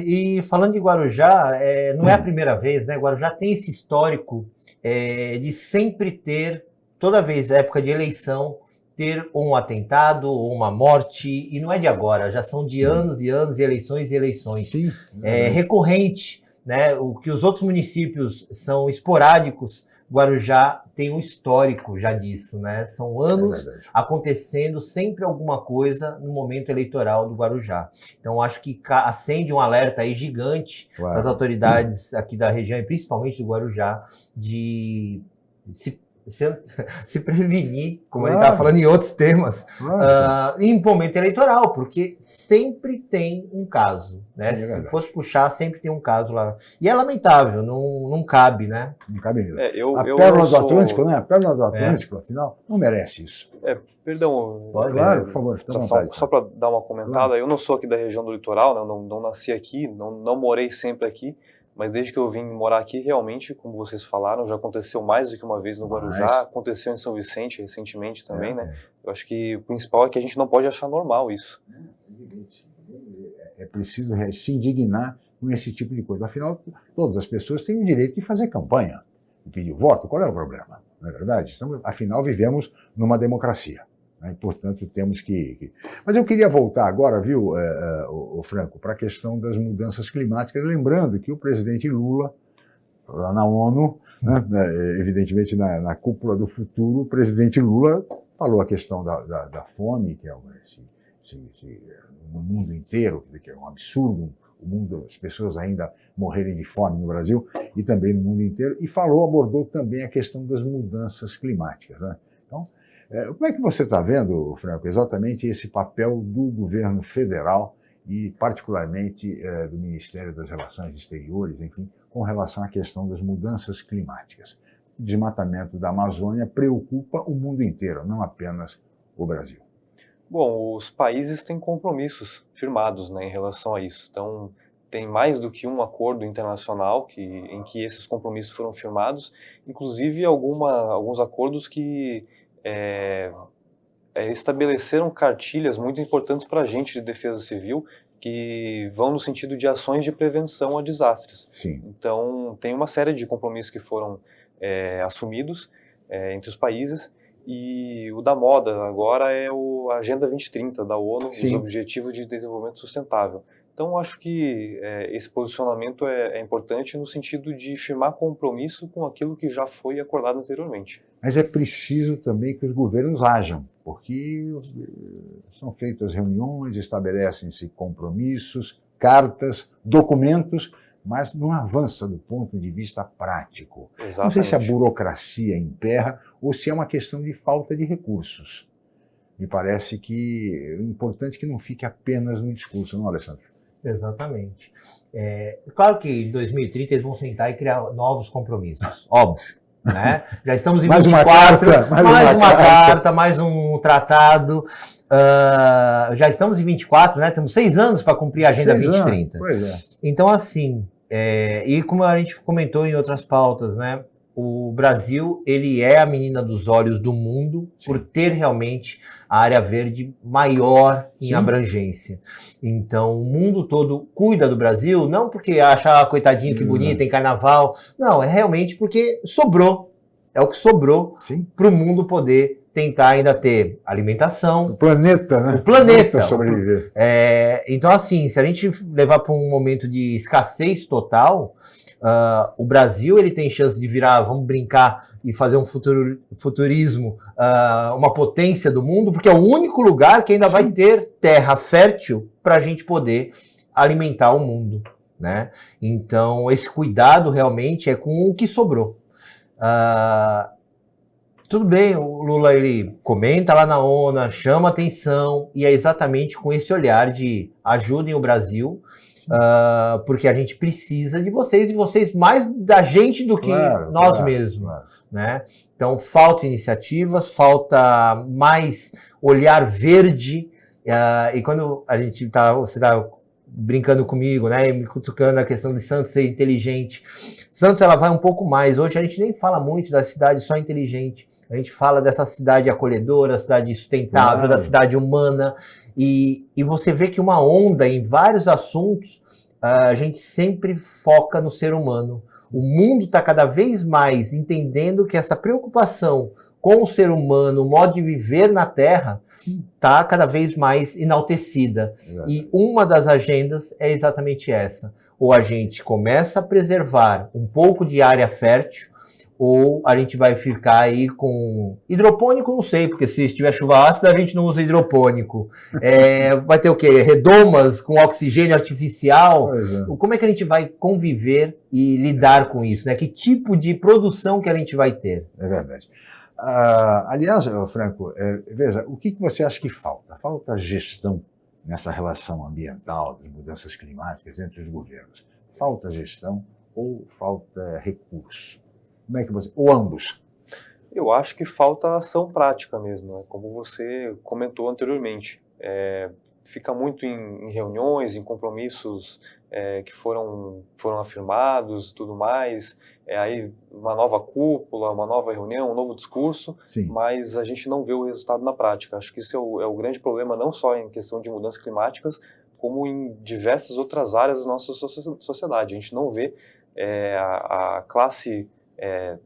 E falando de Guarujá, não é a primeira vez, né? Guarujá tem esse histórico de sempre ter, toda vez, época de eleição, ter um atentado ou uma morte, e não é de agora, já são de anos e anos, eleições e eleições. Sim. É recorrente, né? O que os outros municípios são esporádicos, Guarujá tem um histórico já disso, né? São anos acontecendo sempre alguma coisa no momento eleitoral do Guarujá. Então, acho que acende um alerta aí gigante das autoridades aqui da região, e principalmente do Guarujá, de se prevenir, como ele estava falando em outros temas, em momento eleitoral, porque sempre tem um caso, né? Sim, se fosse puxar, sempre tem um caso lá. E é lamentável, não cabe, né? Não cabe mesmo. A Pérola do Atlântico, né? A Pérola do Atlântico, afinal, não merece isso. Perdão. Claro, por favor, fica à vontade. Só para dar uma comentada, eu não sou aqui da região do litoral, né? Não nasci aqui, não morei sempre aqui, mas desde que eu vim morar aqui, realmente, como vocês falaram, já aconteceu mais do que uma vez no Guarujá, aconteceu em São Vicente recentemente também, né? Eu acho que o principal é que a gente não pode achar normal isso. É preciso se indignar com esse tipo de coisa. Afinal, todas as pessoas têm o direito de fazer campanha, de pedir voto. Qual é o problema? Não é verdade? Afinal, vivemos numa democracia. E, portanto, temos que... Mas eu queria voltar agora, viu, Franco, para a questão das mudanças climáticas, lembrando que o presidente Lula lá na ONU, né, evidentemente na cúpula do futuro, o presidente Lula falou a questão da fome, que é no mundo inteiro, que é um absurdo, o mundo, as pessoas ainda morrerem de fome no Brasil e também no mundo inteiro, e abordou também a questão das mudanças climáticas, né? Então, como é que você está vendo, Franco, exatamente esse papel do governo federal e particularmente do Ministério das Relações Exteriores, enfim, com relação à questão das mudanças climáticas? O desmatamento da Amazônia preocupa o mundo inteiro, não apenas o Brasil. Bom, os países têm compromissos firmados, né, em relação a isso. Então, tem mais do que um acordo internacional em que esses compromissos foram firmados, inclusive alguns acordos que estabeleceram cartilhas muito importantes para a gente de defesa civil, que vão no sentido de ações de prevenção a desastres. Sim. Então, tem uma série de compromissos que foram assumidos entre os países, e o da moda agora é a Agenda 2030 da ONU, os Objetivos de Desenvolvimento Sustentável. Então, acho que esse posicionamento é importante no sentido de firmar compromisso com aquilo que já foi acordado anteriormente. Mas é preciso também que os governos ajam, porque são feitas reuniões, estabelecem-se compromissos, cartas, documentos, mas não avança do ponto de vista prático. Exatamente. Não sei se a burocracia emperra ou se é uma questão de falta de recursos. Me parece que é importante que não fique apenas no discurso, não, Alessandro? Exatamente. Claro que em 2030 eles vão sentar e criar novos compromissos, óbvio. Né? Já estamos em 24, mais uma carta, mais um tratado. Já estamos em 24, né? Temos 6 anos para cumprir a Agenda 2030. Pois é. Então, assim, e como a gente comentou em outras pautas, né? O Brasil, ele é a menina dos olhos do mundo por ter realmente a área verde maior em abrangência. Então, o mundo todo cuida do Brasil, não porque acha, coitadinho, que bonito, tem carnaval. Não, é realmente porque sobrou. É o que sobrou para o mundo poder tentar ainda ter alimentação. O planeta, né? O planeta. Sobreviver. Então, assim, se a gente levar para um momento de escassez total, o Brasil ele tem chance de virar, vamos brincar e fazer um futurismo, uma potência do mundo, porque é o único lugar que ainda vai ter terra fértil para a gente poder alimentar o mundo, né? Então, esse cuidado realmente é com o que sobrou. Tudo bem, o Lula ele comenta lá na ONU, chama atenção, e é exatamente com esse olhar de ajudem o Brasil, porque a gente precisa de vocês mais da gente do que nós mesmos. Né? Então, falta iniciativas, falta mais olhar verde, e quando você está brincando comigo, né, me cutucando a questão de Santos ser inteligente. Santos, ela vai um pouco mais. Hoje a gente nem fala muito da cidade só inteligente. A gente fala dessa cidade acolhedora, cidade sustentável, da cidade humana. E você vê que uma onda em vários assuntos, a gente sempre foca no ser humano. O mundo está cada vez mais entendendo que essa preocupação com o ser humano, o modo de viver na Terra, está cada vez mais enaltecida. E uma das agendas é exatamente essa. Ou a gente começa a preservar um pouco de área fértil, ou a gente vai ficar aí com hidropônico, não sei, porque se estiver chuva ácida a gente não usa hidropônico. Vai ter o quê? Redomas com oxigênio artificial? Como é que a gente vai conviver e lidar com isso? Né? Que tipo de produção que a gente vai ter? É verdade. Aliás, Franco, veja, o que você acha que falta? Falta gestão nessa relação ambiental, das mudanças climáticas entre os governos. Falta gestão ou falta recurso? Como é que você... Ou ambos? Eu acho que falta ação prática mesmo, né? Como você comentou anteriormente. Fica muito em reuniões, em compromissos que foram afirmados, tudo mais. Aí uma nova cúpula, uma nova reunião, um novo discurso, mas a gente não vê o resultado na prática. Acho que isso é o grande problema, não só em questão de mudanças climáticas, como em diversas outras áreas da nossa sociedade. A gente não vê a classe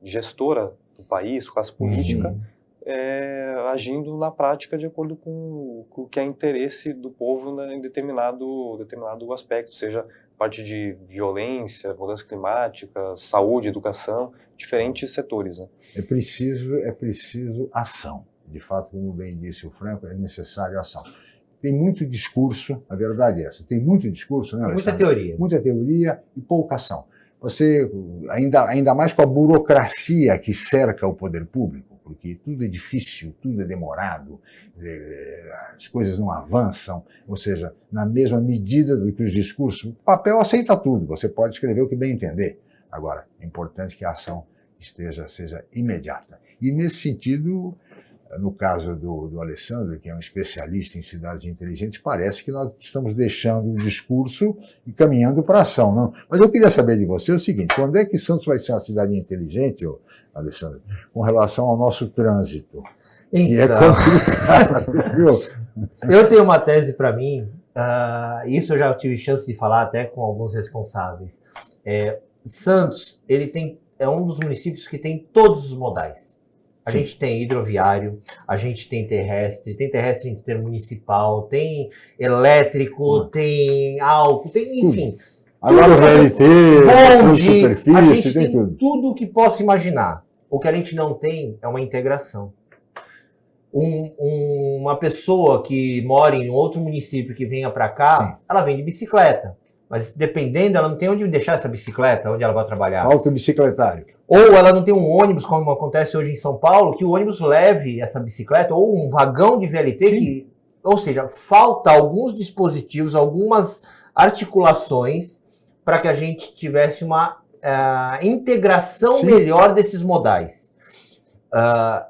gestora do país, classe política, agindo na prática de acordo com o que é interesse do povo em determinado aspecto, seja parte de violência, mudança climática, saúde, educação, diferentes setores, né? É preciso ação. De fato, como bem disse o Franco, é necessário ação. Tem muito discurso, a verdade é essa, tem muito discurso, né, Muita Alessandro? teoria. Muita teoria e pouca ação. Você, ainda mais com a burocracia que cerca o poder público, porque tudo é difícil, tudo é demorado, as coisas não avançam, ou seja, na mesma medida do que os discursos, o papel aceita tudo, você pode escrever o que bem entender. Agora, é importante que a ação seja imediata. E nesse sentido, no caso do Alessandro, que é um especialista em cidades inteligentes, parece que nós estamos deixando o discurso e caminhando para a ação, não? Mas eu queria saber de você o seguinte, quando é que Santos vai ser uma cidade inteligente, Alessandro, com relação ao nosso trânsito? Que é complicado, viu? Eu tenho uma tese para mim, isso eu já tive chance de falar até com alguns responsáveis. Santos, é um dos municípios que tem todos os modais. A gente tem hidroviário, a gente tem terrestre intermunicipal, tem elétrico, tem álcool, tem, enfim. Agora o VLT, superfície, a gente tem tudo. Tudo que possa imaginar. O que a gente não tem é uma integração. Uma pessoa que mora em outro município que venha para cá, ela vem de bicicleta. Mas dependendo, ela não tem onde deixar essa bicicleta, onde ela vai trabalhar. Falta o bicicletário. Ou ela não tem um ônibus, como acontece hoje em São Paulo, que o ônibus leve essa bicicleta, ou um vagão de VLT, ou seja, falta alguns dispositivos, algumas articulações para que a gente tivesse uma integração melhor desses modais.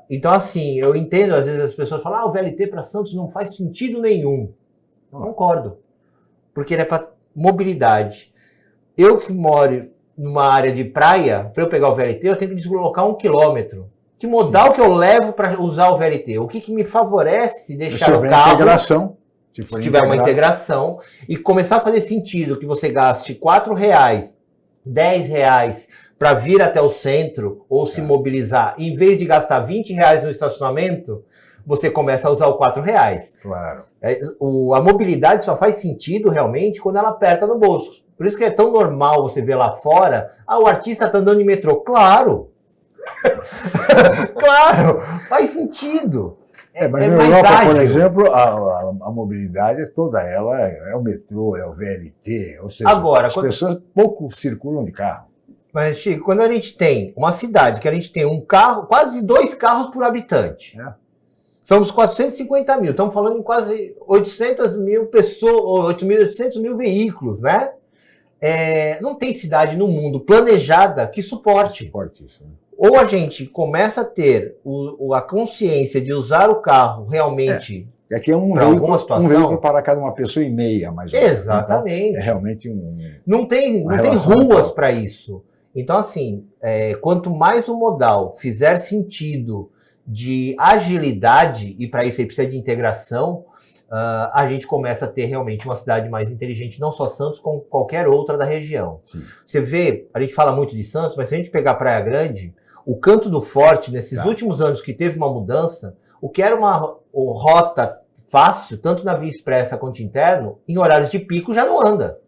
Então, assim, eu entendo, às vezes as pessoas falam, o VLT para Santos não faz sentido nenhum. Não concordo. Porque ele é para mobilidade. Eu que moro numa área de praia, para eu pegar o VLT, eu tenho que deslocar 1 quilômetro. Que modal que eu levo para usar o VLT? O que me favorece deixar o carro... integração. Se tiver uma integração e começar a fazer sentido que você gaste R$4, R$10 para vir até o centro ou se mobilizar, em vez de gastar R$20 no estacionamento, você começa a usar o R$4. Claro. A mobilidade só faz sentido realmente quando ela aperta no bolso. Por isso que é tão normal você ver lá fora, o artista está andando de metrô. Claro! Claro! Faz sentido. Mas na Europa, por exemplo, a mobilidade é toda ela, é o metrô, é o VLT, ou seja, as pessoas pouco circulam de carro. Mas, Chico, quando a gente tem uma cidade que a gente tem um carro, quase 2 carros por habitante, somos 450 mil, estamos falando em quase 800 mil pessoas, 800 mil veículos, né? Não tem cidade no mundo planejada que suporte isso, né? Ou a gente começa a ter a consciência de usar o carro realmente Aqui é um veículo para cada uma pessoa e meia, mais ou menos. Exatamente. Então, é realmente Não tem ruas para isso. Então, assim, quanto mais o modal fizer sentido de agilidade, e para isso ele precisa de integração, a gente começa a ter realmente uma cidade mais inteligente, não só Santos, como qualquer outra da região. Sim. Você vê, a gente fala muito de Santos, mas se a gente pegar Praia Grande, o Canto do Forte, nesses últimos anos que teve uma mudança, o que era uma rota fácil, tanto na via expressa quanto interno, em horários de pico já não anda.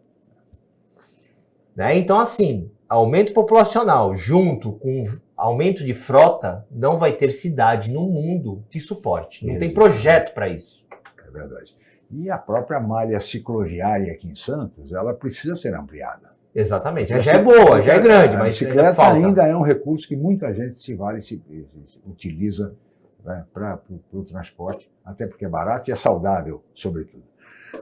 Né? Então, assim, aumento populacional junto com aumento de frota, não vai ter cidade no mundo que suporte. Não tem projeto para isso. É verdade. E a própria malha cicloviária aqui em Santos, ela precisa ser ampliada. Exatamente. Já é boa, já é grande, mas a bicicleta ainda é um recurso que muita gente se utiliza, né, para o transporte, até porque é barato e é saudável, sobretudo.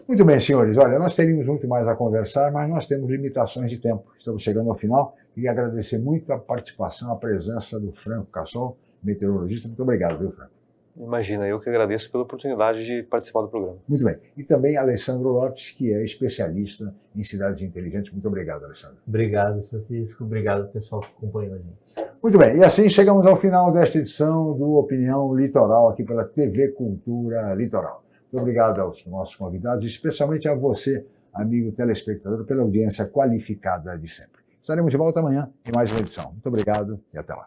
Muito bem, senhores. Olha, nós teríamos muito mais a conversar, mas nós temos limitações de tempo. Estamos chegando ao final. Queria agradecer muito a participação, a presença do Franco Cassol, meteorologista. Muito obrigado, viu, Franco? Imagina, eu que agradeço pela oportunidade de participar do programa. Muito bem. E também Alessandro Lopes, que é especialista em cidades inteligentes. Muito obrigado, Alessandro. Obrigado, Francisco. Obrigado, pessoal que acompanhou a gente. Muito bem. E assim chegamos ao final desta edição do Opinião Litoral, aqui pela TV Cultura Litoral. Muito obrigado aos nossos convidados, especialmente a você, amigo telespectador, pela audiência qualificada de sempre. Estaremos de volta amanhã em mais uma edição. Muito obrigado e até lá.